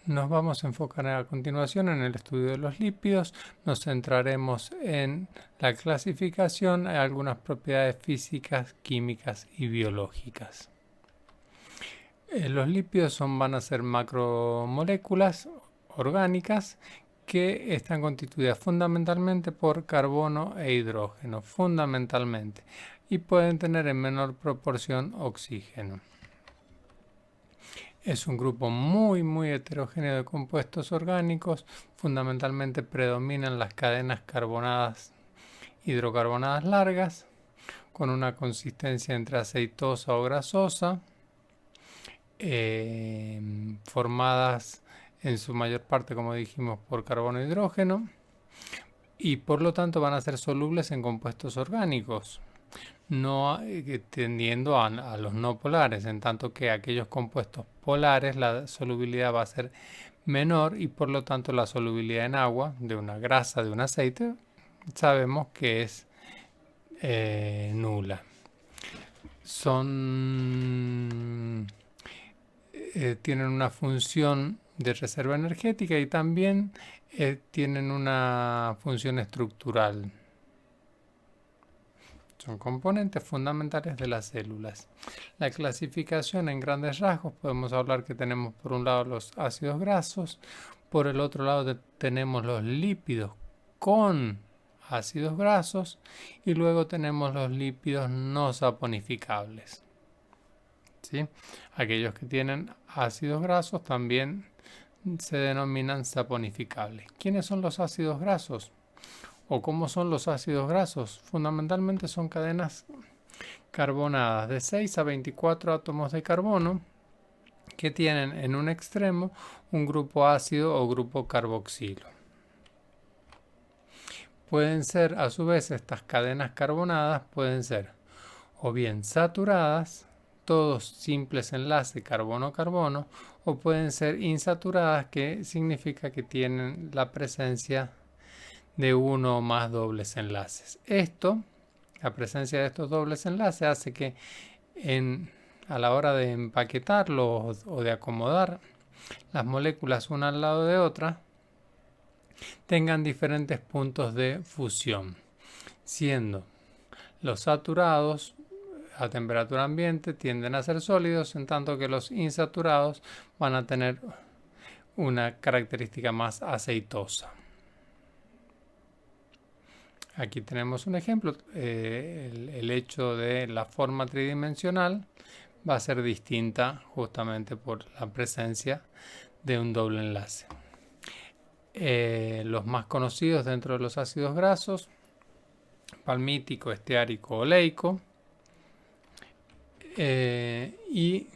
Nos vamos a enfocar a continuación en el estudio de los lípidos. Nos centraremos en la clasificación de algunas propiedades físicas, químicas y biológicas. Los lípidos van a ser macromoléculas orgánicas que están constituidas fundamentalmente por carbono e hidrógeno, fundamentalmente, y pueden tener en menor proporción oxígeno. Es un grupo muy heterogéneo de compuestos orgánicos. Fundamentalmente predominan las cadenas carbonadas, hidrocarbonadas largas, con una consistencia entre aceitosa o grasosa, formadas en su mayor parte, como dijimos, por carbono e hidrógeno, y por lo tanto van a ser solubles en compuestos orgánicos, tendiendo a los no polares, en tanto que aquellos compuestos polares la solubilidad va a ser menor y por lo tanto la solubilidad en agua de una grasa, de un aceite, sabemos que es nula. Tienen una función de reserva energética y también tienen una función estructural. Son componentes fundamentales de las células. La clasificación en grandes rasgos, podemos hablar que tenemos por un lado los ácidos grasos, por el otro lado tenemos los lípidos con ácidos grasos y luego tenemos los lípidos no saponificables. ¿Sí? Aquellos que tienen ácidos grasos también se denominan saponificables. ¿Quiénes son los ácidos grasos? ¿O cómo son los ácidos grasos? Fundamentalmente son cadenas carbonadas de 6 a 24 átomos de carbono que tienen en un extremo un grupo ácido o grupo carboxilo. Pueden ser, a su vez, estas cadenas carbonadas pueden ser o bien saturadas, todos simples enlaces carbono-carbono, o pueden ser insaturadas, que significa que tienen la presencia de uno o más dobles enlaces. La presencia de estos dobles enlaces hace que a la hora de empaquetarlo o de acomodar las moléculas una al lado de otra, tengan diferentes puntos de fusión, siendo los saturados a temperatura ambiente tienden a ser sólidos, en tanto que los insaturados van a tener una característica más aceitosa. Aquí tenemos un ejemplo. El hecho de la forma tridimensional va a ser distinta justamente por la presencia de un doble enlace. Los más conocidos dentro de los ácidos grasos: palmítico, esteárico, oleico. Y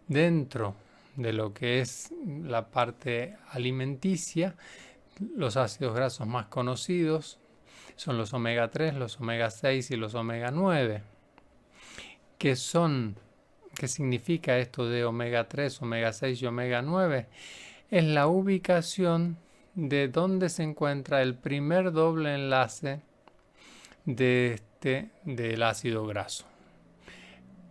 dentro de lo que es la parte alimenticia, los ácidos grasos más conocidos son los omega 3, los omega 6 y los omega 9. ¿Qué significa esto de omega 3, omega 6 y omega 9? Es la ubicación de donde se encuentra el primer doble enlace del ácido graso.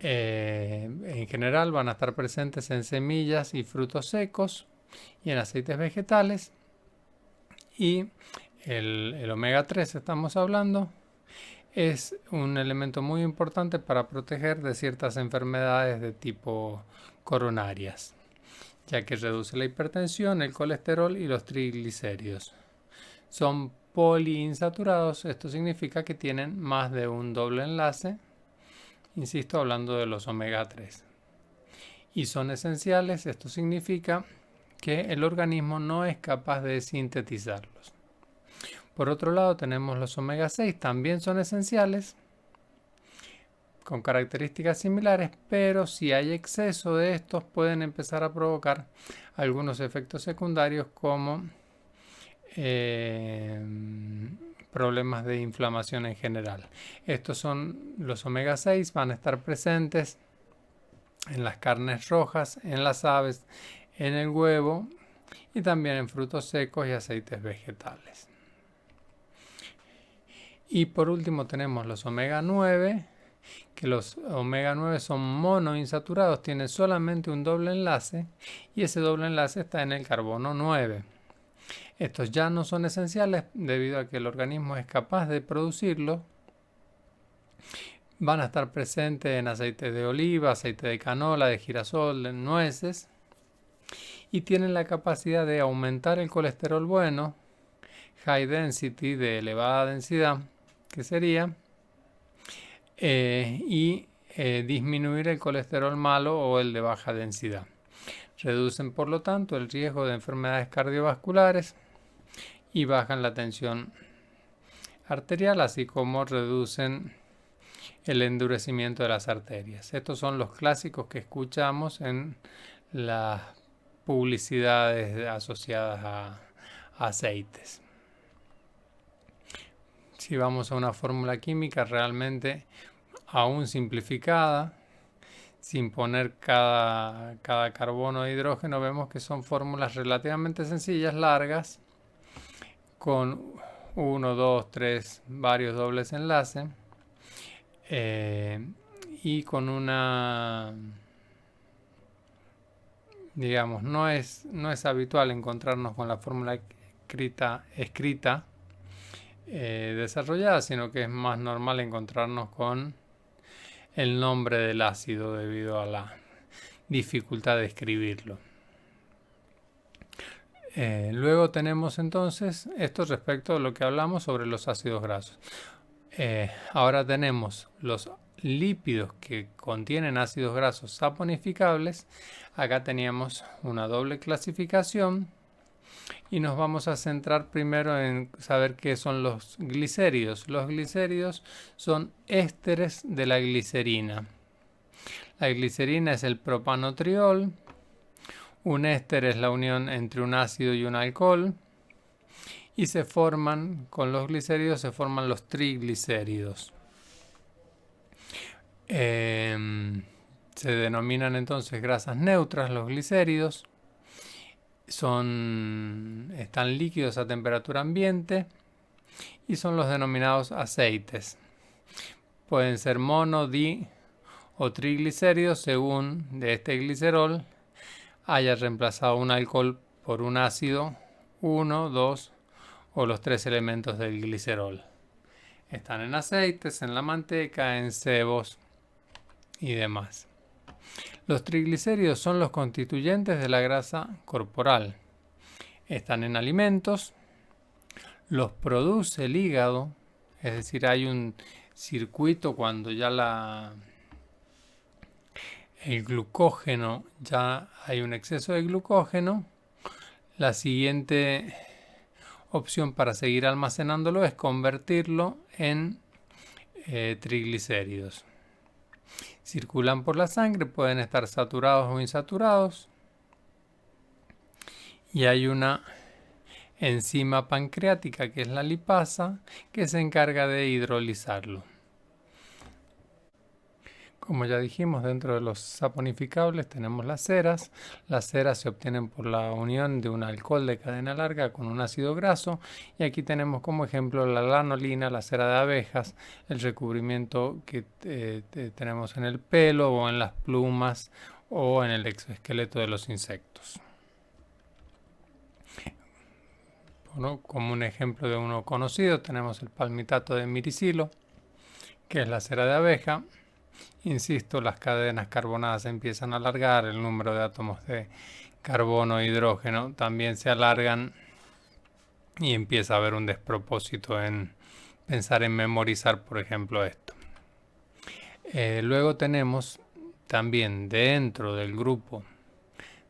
En general van a estar presentes en semillas y frutos secos y en aceites vegetales. Y el omega 3, estamos hablando, es un elemento muy importante para proteger de ciertas enfermedades de tipo coronarias, ya que reduce la hipertensión, el colesterol y los triglicéridos. Son poliinsaturados, esto significa que tienen más de un doble enlace, insisto, hablando de los omega 3. Y son esenciales, esto significa que el organismo no es capaz de sintetizarlos. Por otro lado, tenemos los omega 6, también son esenciales, con características similares, pero si hay exceso de estos pueden empezar a provocar algunos efectos secundarios como problemas de inflamación en general. Estos son los omega 6, van a estar presentes en las carnes rojas, en las aves, en el huevo y también en frutos secos y aceites vegetales. Y por último tenemos los omega 9, que los omega 9 son monoinsaturados, tienen solamente un doble enlace y ese doble enlace está en el carbono 9. Estos ya no son esenciales debido a que el organismo es capaz de producirlos. Van a estar presentes en aceite de oliva, aceite de canola, de girasol, de nueces y tienen la capacidad de aumentar el colesterol bueno, high density, de elevada densidad, que sería, y disminuir el colesterol malo o el de baja densidad. Reducen, por lo tanto, el riesgo de enfermedades cardiovasculares y bajan la tensión arterial, así como reducen el endurecimiento de las arterias. Estos son los clásicos que escuchamos en las publicidades asociadas a aceites. Si vamos a una fórmula química realmente aún simplificada, sin poner cada carbono e hidrógeno, vemos que son fórmulas relativamente sencillas, largas, con 1, 2, 3, varios dobles enlaces, y con una, digamos, no es habitual encontrarnos con la fórmula escrita desarrollada, sino que es más normal encontrarnos con el nombre del ácido debido a la dificultad de escribirlo. Luego tenemos entonces esto respecto a lo que hablamos sobre los ácidos grasos. Ahora tenemos los lípidos que contienen ácidos grasos saponificables. Acá teníamos una doble clasificación y nos vamos a centrar primero en saber qué son los glicéridos. Los glicéridos son ésteres de la glicerina. La glicerina es el propanotriol. Un éster es la unión entre un ácido y un alcohol. Y se forman, con los glicéridos se forman los triglicéridos. Se denominan entonces grasas neutras los glicéridos. Están líquidos a temperatura ambiente y son los denominados aceites. Pueden ser mono, di o triglicéridos según de este glicerol haya reemplazado un alcohol por un ácido, 1, 2 o los 3 elementos del glicerol. Están en aceites, en la manteca, en cebos y demás. Los triglicéridos son los constituyentes de la grasa corporal. Están en alimentos, los produce el hígado, es decir, hay un circuito cuando ya el glucógeno, ya hay un exceso de glucógeno. La siguiente opción para seguir almacenándolo es convertirlo en triglicéridos. Circulan por la sangre, pueden estar saturados o insaturados. Y hay una enzima pancreática que es la lipasa que se encarga de hidrolizarlo. Como ya dijimos, dentro de los saponificables tenemos las ceras. Las ceras se obtienen por la unión de un alcohol de cadena larga con un ácido graso. Y aquí tenemos como ejemplo la lanolina, la cera de abejas, el recubrimiento que tenemos en el pelo o en las plumas o en el exoesqueleto de los insectos. Bueno, como un ejemplo de uno conocido tenemos el palmitato de miricilo, que es la cera de abeja. Insisto, las cadenas carbonadas se empiezan a alargar, el número de átomos de carbono e hidrógeno también se alargan y empieza a haber un despropósito en pensar en memorizar, por ejemplo, esto. Luego tenemos también dentro del grupo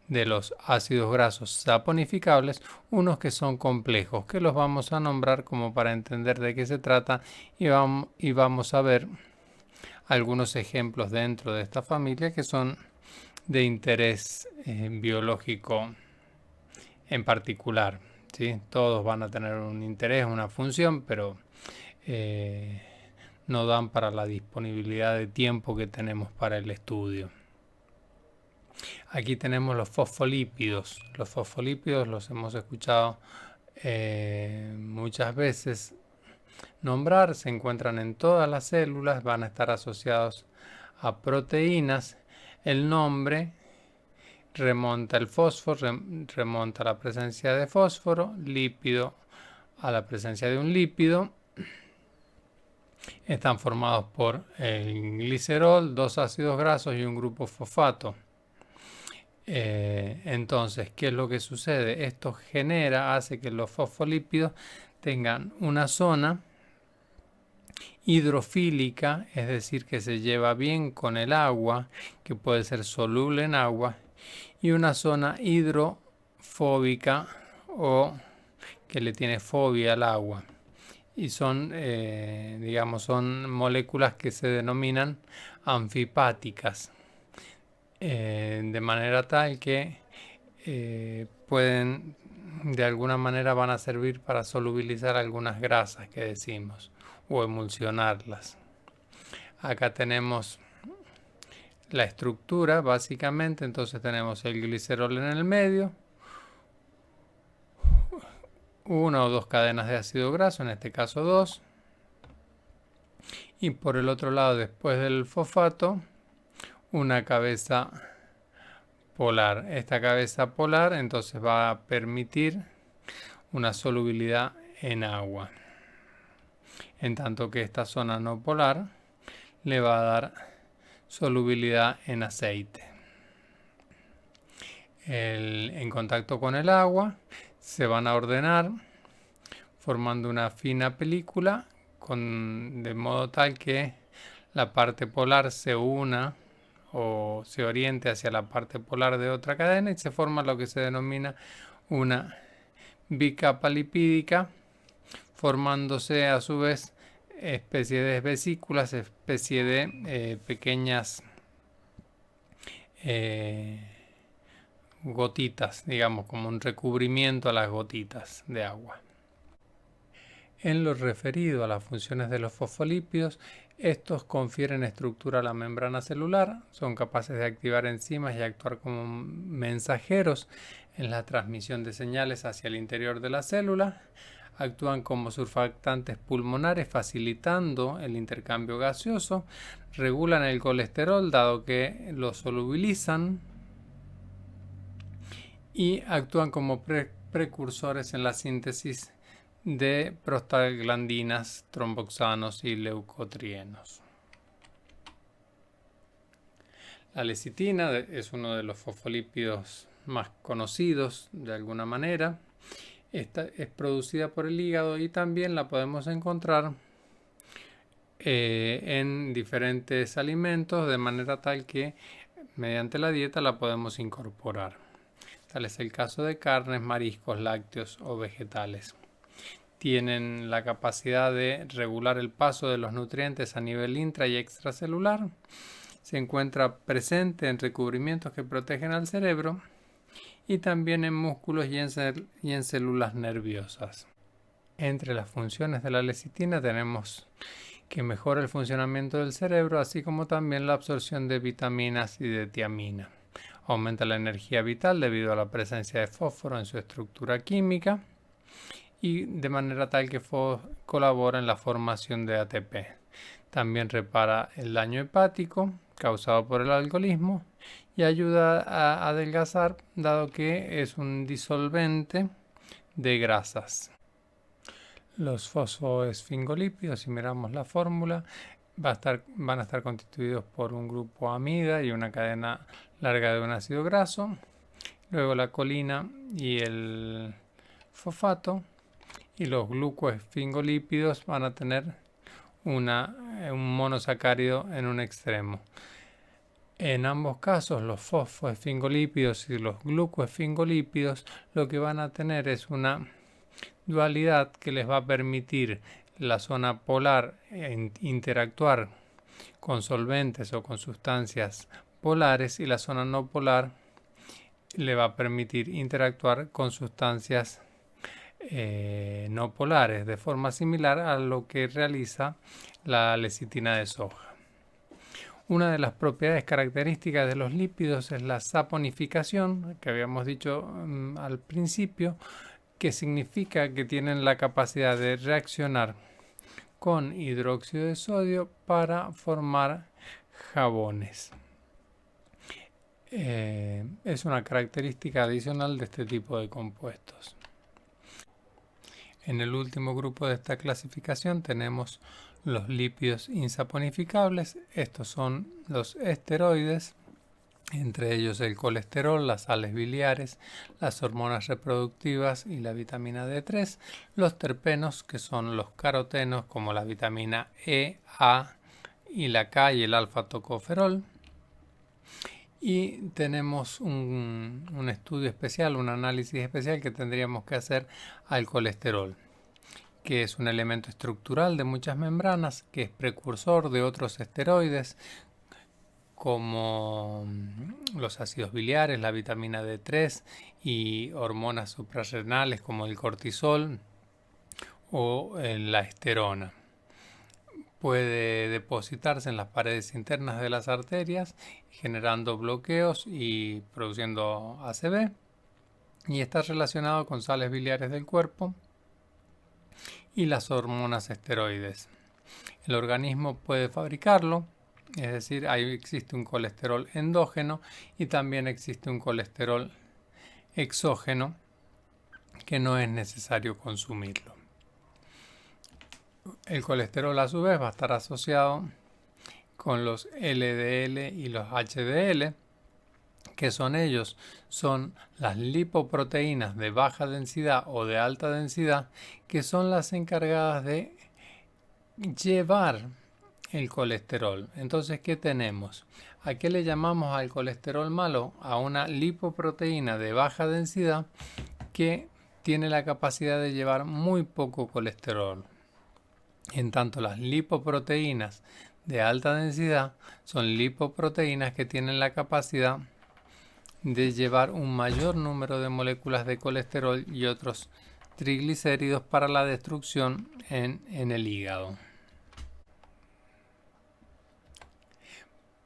de los ácidos grasos saponificables unos que son complejos, que los vamos a nombrar como para entender de qué se trata y vamos a ver algunos ejemplos dentro de esta familia que son de interés biológico en particular, ¿sí? Todos van a tener un interés, una función, pero no dan para la disponibilidad de tiempo que tenemos para el estudio. Aquí tenemos los fosfolípidos. Los fosfolípidos los hemos escuchado muchas veces nombrar, se encuentran en todas las células, van a estar asociados a proteínas. El nombre remonta el fósforo, remonta a la presencia de fósforo, lípido a la presencia de un lípido. Están formados por el glicerol, 2 ácidos grasos y un grupo fosfato. Entonces, ¿qué es lo que sucede? Esto hace que los fosfolípidos tengan una zona hidrofílica, es decir, que se lleva bien con el agua, que puede ser soluble en agua, y una zona hidrofóbica o que le tiene fobia al agua. Y son, son moléculas que se denominan anfipáticas, de manera tal que pueden, de alguna manera van a servir para solubilizar algunas grasas que decimos o emulsionarlas. Acá tenemos la estructura básicamente, entonces tenemos el glicerol en el medio, una o dos cadenas de ácido graso, en este caso 2, y por el otro lado, después del fosfato, una cabeza polar. Esta cabeza polar entonces va a permitir una solubilidad en agua, en tanto que esta zona no polar le va a dar solubilidad en aceite. En contacto con el agua se van a ordenar formando una fina película de modo tal que la parte polar se una o se oriente hacia la parte polar de otra cadena y se forma lo que se denomina una bicapa lipídica, formándose a su vez especie de vesículas, especie de pequeñas gotitas, digamos, como un recubrimiento a las gotitas de agua. En lo referido a las funciones de los fosfolípidos, estos confieren estructura a la membrana celular, son capaces de activar enzimas y actuar como mensajeros en la transmisión de señales hacia el interior de la célula, actúan como surfactantes pulmonares facilitando el intercambio gaseoso, regulan el colesterol dado que lo solubilizan y actúan como precursores en la síntesis de prostaglandinas, tromboxanos y leucotrienos. La lecitina es uno de los fosfolípidos más conocidos de alguna manera. Esta es producida por el hígado y también la podemos encontrar en diferentes alimentos de manera tal que mediante la dieta la podemos incorporar. Tal es el caso de carnes, mariscos, lácteos o vegetales. Tienen la capacidad de regular el paso de los nutrientes a nivel intra y extracelular. Se encuentra presente en recubrimientos que protegen al cerebro y también en músculos y en células nerviosas. Entre las funciones de la lecitina tenemos que mejora el funcionamiento del cerebro, así como también la absorción de vitaminas y de tiamina. Aumenta la energía vital debido a la presencia de fósforo en su estructura química y de manera tal que colabora en la formación de ATP. También repara el daño hepático causado por el alcoholismo y ayuda a adelgazar dado que es un disolvente de grasas. Los fosfoesfingolípidos, si miramos la fórmula, van a estar constituidos por un grupo amida y una cadena larga de un ácido graso, luego la colina y el fosfato, y los glucoesfingolípidos van a tener un monosacárido en un extremo. En ambos casos, los fosfoesfingolípidos y los glucoesfingolípidos lo que van a tener es una dualidad que les va a permitir la zona polar interactuar con solventes o con sustancias polares y la zona no polar le va a permitir interactuar con sustancias no polares de forma similar a lo que realiza la lecitina de soja. Una de las propiedades características de los lípidos es la saponificación, que habíamos dicho al principio, que significa que tienen la capacidad de reaccionar con hidróxido de sodio para formar jabones. Es una característica adicional de este tipo de compuestos. En el último grupo de esta clasificación tenemos los lípidos insaponificables. Estos son los esteroides, entre ellos el colesterol, las sales biliares, las hormonas reproductivas y la vitamina D3, los terpenos, que son los carotenos, como la vitamina E, A y la K y el alfa-tocoferol. Y tenemos un estudio especial, un análisis especial que tendríamos que hacer al colesterol, que es un elemento estructural de muchas membranas, que es precursor de otros esteroides, como los ácidos biliares, la vitamina D3 y hormonas suprarrenales como el cortisol o la esterona. Puede depositarse en las paredes internas de las arterias, generando bloqueos y produciendo ACV, y está relacionado con sales biliares del cuerpo y las hormonas esteroides. El organismo puede fabricarlo, es decir, ahí existe un colesterol endógeno y también existe un colesterol exógeno que no es necesario consumirlo. El colesterol a su vez va a estar asociado con los LDL y los HDL, que son ellos, son las lipoproteínas de baja densidad o de alta densidad, que son las encargadas de llevar el colesterol. Entonces, ¿qué tenemos? ¿A qué le llamamos al colesterol malo? A una lipoproteína de baja densidad que tiene la capacidad de llevar muy poco colesterol. En tanto, las lipoproteínas de alta densidad son lipoproteínas que tienen la capacidad de llevar un mayor número de moléculas de colesterol y otros triglicéridos para la destrucción en el hígado.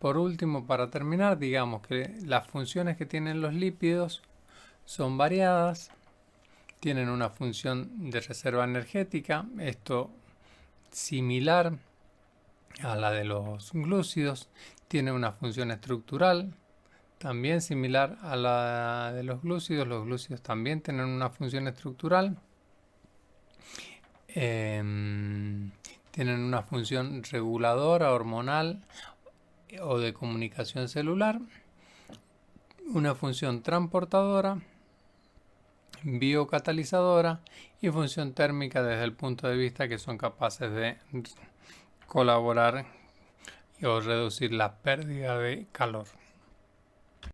Por último, para terminar, digamos que las funciones que tienen los lípidos son variadas. Tienen una función de reserva energética, esto similar a la de los glúcidos. Tiene una función estructural, también similar a la de los glúcidos. Los glúcidos también tienen una función estructural. Tienen una función reguladora, hormonal o de comunicación celular, una función transportadora, biocatalizadora y función térmica desde el punto de vista que son capaces de colaborar o reducir la pérdida de calor.